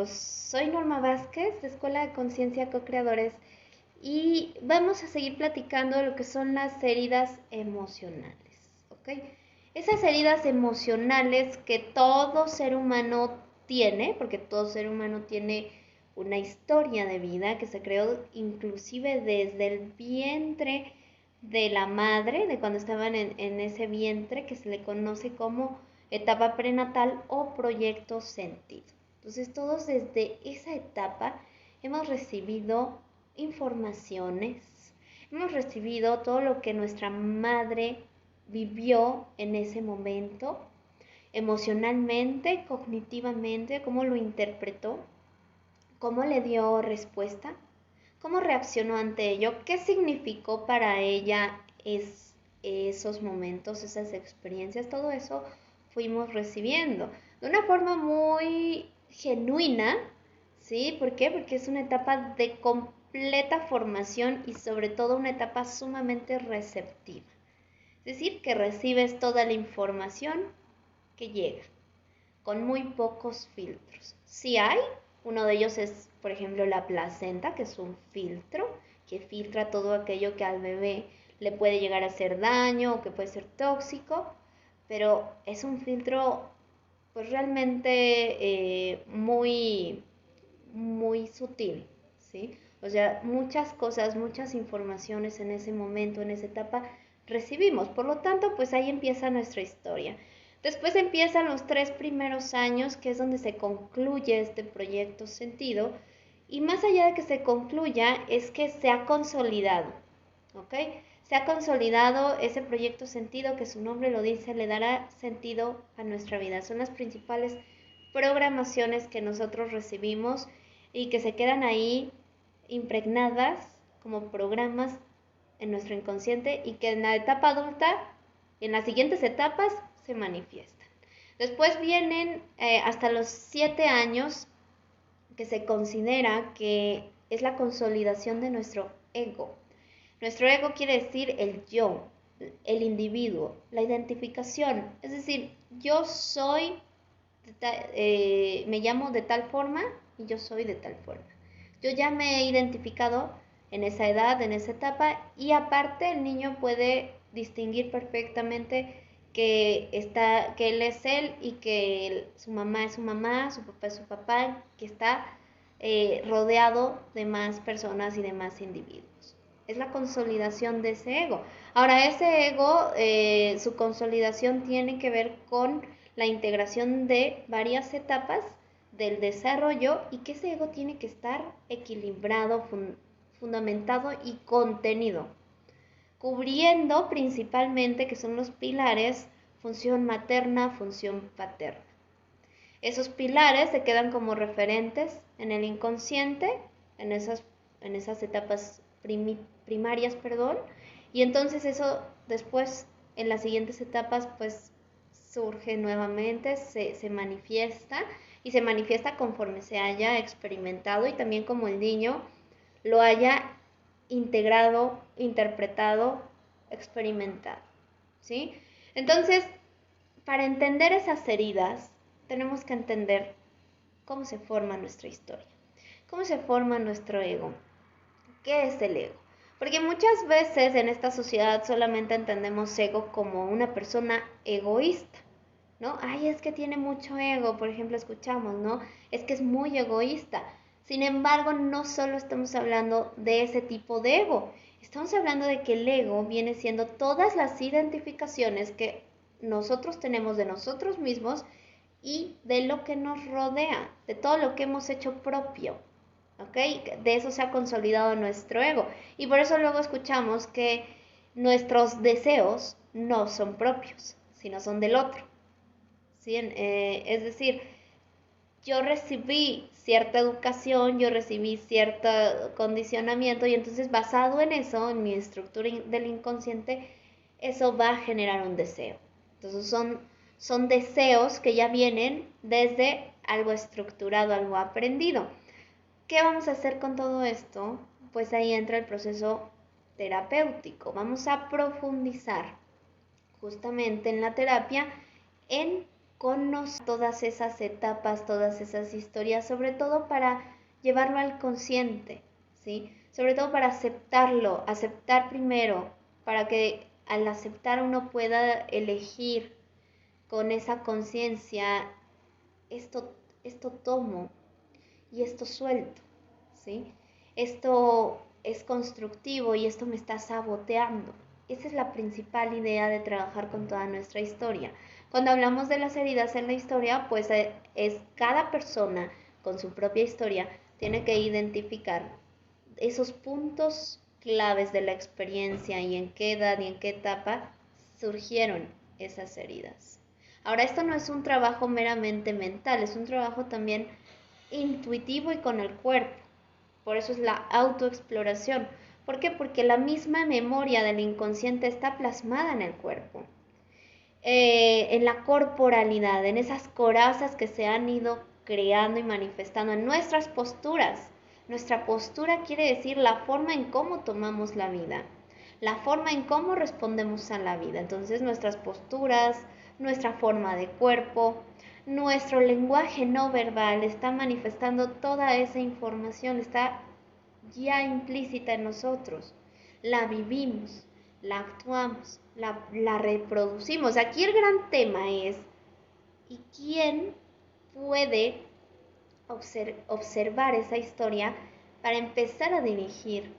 Soy Norma Vázquez, de Escuela de Conciencia Co-Creadores, y vamos a seguir platicando de lo que son las heridas emocionales, ¿ok? Esas heridas emocionales que todo ser humano tiene, porque todo ser humano tiene una historia de vida que se creó inclusive desde el vientre de la madre, de cuando estaban en ese vientre que se le conoce como etapa prenatal o proyecto sentido. Entonces todos desde esa etapa hemos recibido informaciones, hemos recibido todo lo que nuestra madre vivió en ese momento, emocionalmente, cognitivamente, cómo lo interpretó, cómo le dio respuesta, cómo reaccionó ante ello, qué significó para ella esos momentos, esas experiencias, todo eso fuimos recibiendo de una forma muy genuina, ¿sí? ¿Por qué? Porque es una etapa de completa formación y sobre todo una etapa sumamente receptiva. Es decir, que recibes toda la información que llega con muy pocos filtros. Si hay, uno de ellos es, por ejemplo, la placenta, que es un filtro que filtra todo aquello que al bebé le puede llegar a hacer daño o que puede ser tóxico, pero es un filtro pues realmente muy sutil, ¿sí? O sea, muchas cosas, muchas informaciones en ese momento, en esa etapa, recibimos. Por lo tanto, pues ahí empieza nuestra historia. Después empiezan los 3 primeros años, que es donde se concluye este proyecto sentido. Y más allá de que se concluya, es que se ha consolidado, ¿ok? Se ha consolidado ese proyecto sentido, que su nombre lo dice, le dará sentido a nuestra vida. Son las principales programaciones que nosotros recibimos y que se quedan ahí impregnadas como programas en nuestro inconsciente y que en la etapa adulta y en las siguientes etapas se manifiestan. Después vienen hasta los 7 años, que se considera que es la consolidación de nuestro ego. Nuestro ego quiere decir el yo, el individuo, la identificación. Es decir, yo soy, me llamo de tal forma y yo soy de tal forma. Yo ya me he identificado en esa edad, en esa etapa, y aparte el niño puede distinguir perfectamente que él es él y que su mamá es su mamá, su papá es su papá, que está rodeado de más personas y de más individuos. Es la consolidación de ese ego. Ahora, ese ego, su consolidación tiene que ver con la integración de varias etapas del desarrollo y que ese ego tiene que estar equilibrado, fundamentado y contenido, cubriendo principalmente, que son los pilares, función materna, función paterna. Esos pilares se quedan como referentes en el inconsciente, en esas etapas primarias, perdón, y entonces eso después en las siguientes etapas pues surge nuevamente, se manifiesta y se manifiesta conforme se haya experimentado y también como el niño lo haya integrado, interpretado, experimentado, ¿sí? Entonces, para entender esas heridas, tenemos que entender cómo se forma nuestra historia, cómo se forma nuestro ego, qué es el ego. Porque muchas veces en esta sociedad solamente entendemos ego como una persona egoísta, ¿no? Ay, es que tiene mucho ego, por ejemplo, escuchamos, ¿no? Es que es muy egoísta. Sin embargo, no solo estamos hablando de ese tipo de ego, estamos hablando de que el ego viene siendo todas las identificaciones que nosotros tenemos de nosotros mismos y de lo que nos rodea, de todo lo que hemos hecho propio, ¿ok? De eso se ha consolidado nuestro ego. Y por eso luego escuchamos que nuestros deseos no son propios, sino son del otro. ¿Sí? Es decir, yo recibí cierta educación, yo recibí cierto condicionamiento y entonces basado en eso, en mi estructura del inconsciente, eso va a generar un deseo. Entonces son deseos que ya vienen desde algo estructurado, algo aprendido. ¿Qué vamos a hacer con todo esto? Pues ahí entra el proceso terapéutico. Vamos a profundizar justamente en la terapia en conocer todas esas etapas, todas esas historias, sobre todo para llevarlo al consciente, ¿sí? Sobre todo para aceptarlo, aceptar primero, para que al aceptar uno pueda elegir con esa conciencia, esto tomo y esto suelto, ¿sí? Esto es constructivo y esto me está saboteando. Esa es la principal idea de trabajar con toda nuestra historia. Cuando hablamos de las heridas en la historia, pues es cada persona con su propia historia tiene que identificar esos puntos claves de la experiencia y en qué edad y en qué etapa surgieron esas heridas. Ahora, esto no es un trabajo meramente mental, es un trabajo también intuitivo y con el cuerpo. Por eso es la autoexploración. ¿Por qué? Porque la misma memoria del inconsciente está plasmada en el cuerpo, en la corporalidad, en esas corazas que se han ido creando y manifestando en nuestras posturas. Nuestra postura quiere decir la forma en cómo tomamos la vida, la forma en cómo respondemos a la vida. Entonces nuestras posturas, nuestra forma de cuerpo, nuestro lenguaje no verbal está manifestando toda esa información, está ya implícita en nosotros. La vivimos, la actuamos, la reproducimos. Aquí el gran tema es, ¿y quién puede observar esa historia para empezar a dirigir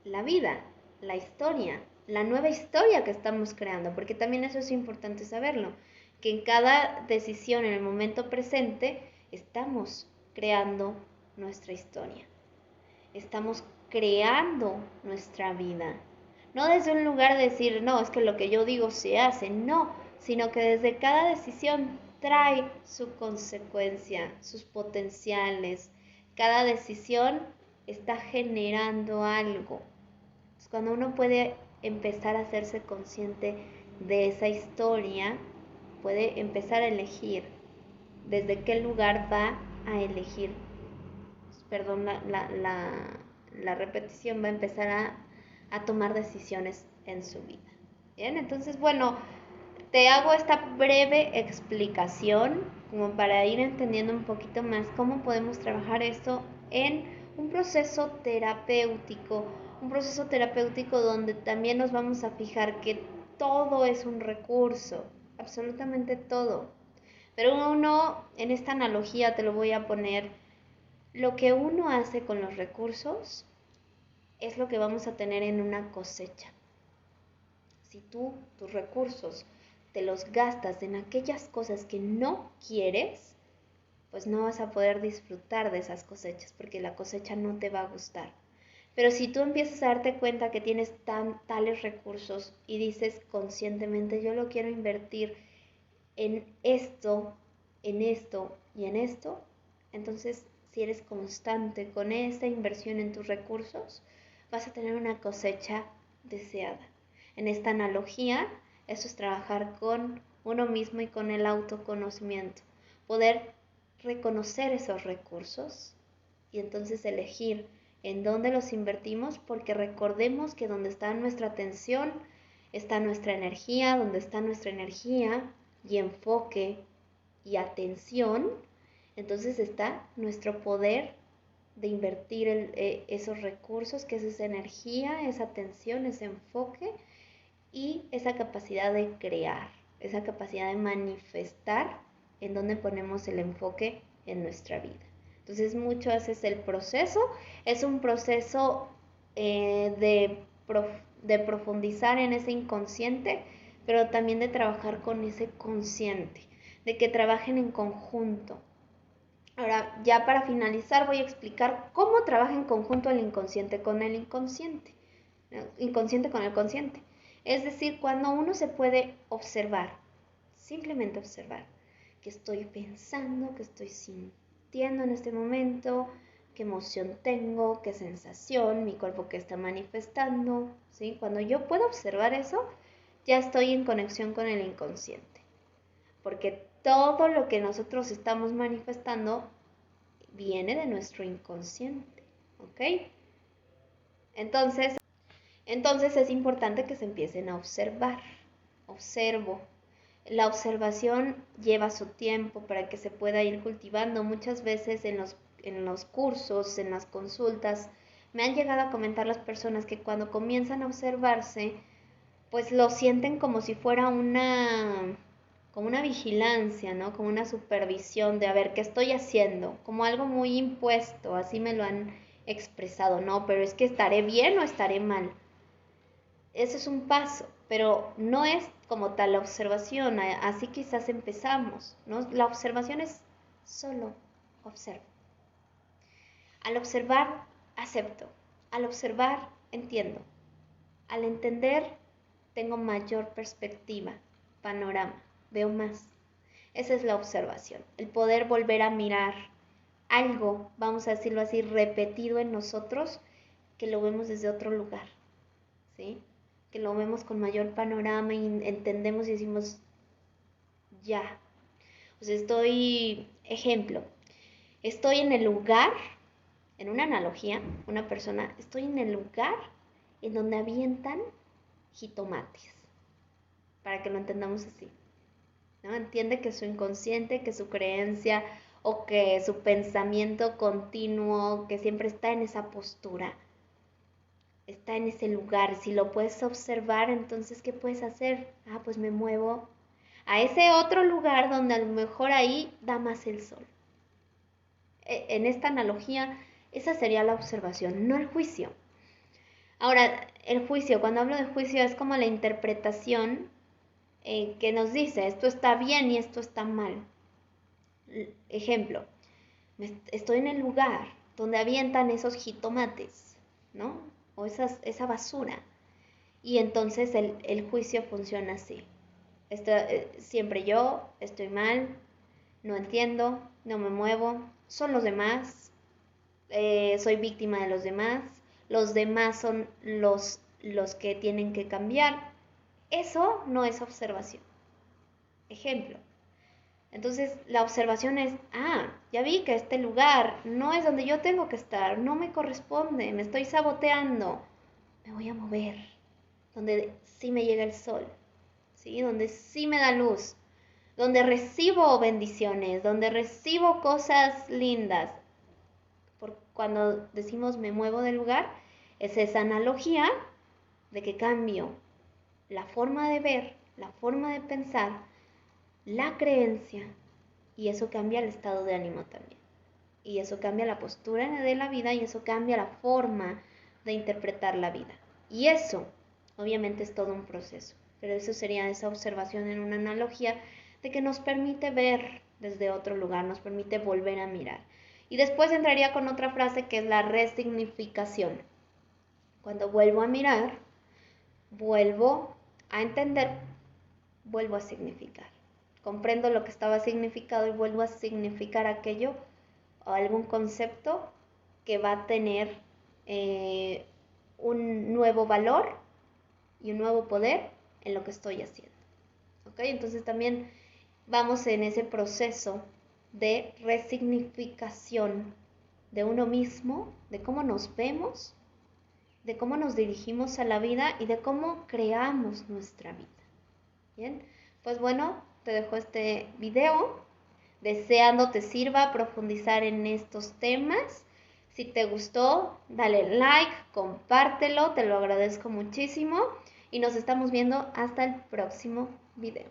la vida, la historia, la nueva historia que estamos creando? Porque también eso es importante saberlo, que en cada decisión en el momento presente estamos creando nuestra historia, estamos creando nuestra vida. No desde un lugar de decir, no, es que lo que yo digo se hace, no, sino que desde cada decisión trae su consecuencia, sus potenciales. Cada decisión está generando algo. Entonces, cuando uno puede empezar a hacerse consciente de esa historia, puede empezar a elegir desde qué lugar va a elegir. Perdón, la repetición, va a empezar a tomar decisiones en su vida. Bien, entonces, bueno, te hago esta breve explicación como para ir entendiendo un poquito más cómo podemos trabajar esto en un proceso terapéutico donde también nos vamos a fijar que todo es un recurso, absolutamente todo. Pero uno, en esta analogía te lo voy a poner, lo que uno hace con los recursos es lo que vamos a tener en una cosecha. Si tú tus recursos te los gastas en aquellas cosas que no quieres, pues no vas a poder disfrutar de esas cosechas porque la cosecha no te va a gustar. Pero si tú empiezas a darte cuenta que tienes tales recursos y dices conscientemente, yo lo quiero invertir en esto y en esto, entonces si eres constante con esta inversión en tus recursos, vas a tener una cosecha deseada. En esta analogía, eso es trabajar con uno mismo y con el autoconocimiento. Poder reconocer esos recursos y entonces elegir en dónde los invertimos, porque recordemos que donde está nuestra atención, está nuestra energía, donde está nuestra energía y enfoque y atención, entonces está nuestro poder de invertir esos recursos, que es esa energía, esa atención, ese enfoque y esa capacidad de crear, esa capacidad de manifestar en donde ponemos el enfoque en nuestra vida. Entonces mucho ese es el proceso, es un proceso de profundizar en ese inconsciente, pero también de trabajar con ese consciente, de que trabajen en conjunto. Ahora, ya para finalizar, voy a explicar cómo trabaja en conjunto el inconsciente con el inconsciente, inconsciente con el consciente. Es decir, cuando uno se puede observar, simplemente observar, qué estoy pensando, qué estoy sintiendo en este momento, qué emoción tengo, qué sensación, mi cuerpo que está manifestando, ¿sí? Cuando yo puedo observar eso, ya estoy en conexión con el inconsciente, porque todo lo que nosotros estamos manifestando viene de nuestro inconsciente, ¿ok? Entonces es importante que se empiecen a observar. Observo, La observación lleva su tiempo para que se pueda ir cultivando. Muchas veces en los cursos, en las consultas, me han llegado a comentar las personas que cuando comienzan a observarse, pues lo sienten como si fuera como una vigilancia, ¿no? Como una supervisión de a ver qué estoy haciendo, como algo muy impuesto, así me lo han expresado, ¿no? Pero es que estaré bien o estaré mal. Eso es un paso, pero no es como tal la observación, así quizás empezamos, ¿no? La observación es solo observo. Al observar, acepto. Al observar, entiendo. Al entender, tengo mayor perspectiva, panorama, veo más. Esa es la observación, el poder volver a mirar algo, vamos a decirlo así, repetido en nosotros, que lo vemos desde otro lugar, ¿sí? Que lo vemos con mayor panorama y entendemos y decimos, ya. O sea, ejemplo, estoy en el lugar, en una analogía, una persona, estoy en el lugar en donde avientan jitomates, para que lo entendamos así, ¿no? Entiende que su inconsciente, que su creencia o que su pensamiento continuo, que siempre está en esa postura, está en ese lugar. Si lo puedes observar, entonces, ¿qué puedes hacer? Ah, pues me muevo a ese otro lugar donde a lo mejor ahí da más el sol. En esta analogía, esa sería la observación, no el juicio. Ahora, el juicio, cuando hablo de juicio, es como la interpretación que nos dice esto está bien y esto está mal. Ejemplo, estoy en el lugar donde avientan esos jitomates, ¿no? O esa basura. Y entonces el juicio funciona así. Siempre yo estoy mal, no entiendo, no me muevo, son los demás, soy víctima de los demás son los que tienen que cambiar. Eso no es observación. Ejemplo. Entonces la observación es, ya vi que este lugar no es donde yo tengo que estar, no me corresponde, me estoy saboteando, me voy a mover, donde sí me llega el sol, ¿sí? Donde sí me da luz, donde recibo bendiciones, donde recibo cosas lindas. Cuando decimos me muevo del lugar, es esa analogía de que cambio la forma de ver, la forma de pensar, la creencia, y eso cambia el estado de ánimo también. Y eso cambia la postura de la vida y eso cambia la forma de interpretar la vida. Y eso, obviamente, es todo un proceso. Pero eso sería esa observación en una analogía de que nos permite ver desde otro lugar, nos permite volver a mirar. Y después entraría con otra frase que es la resignificación. Cuando vuelvo a mirar, vuelvo a entender, vuelvo a significar. Comprendo lo que estaba significado y vuelvo a significar aquello o algún concepto que va a tener un nuevo valor y un nuevo poder en lo que estoy haciendo. ¿Ok? Entonces también vamos en ese proceso de resignificación de uno mismo, de cómo nos vemos, de cómo nos dirigimos a la vida y de cómo creamos nuestra vida. Bien, pues bueno, te dejo este video, deseando te sirva profundizar en estos temas. Si te gustó, dale like, compártelo, te lo agradezco muchísimo y nos estamos viendo hasta el próximo video.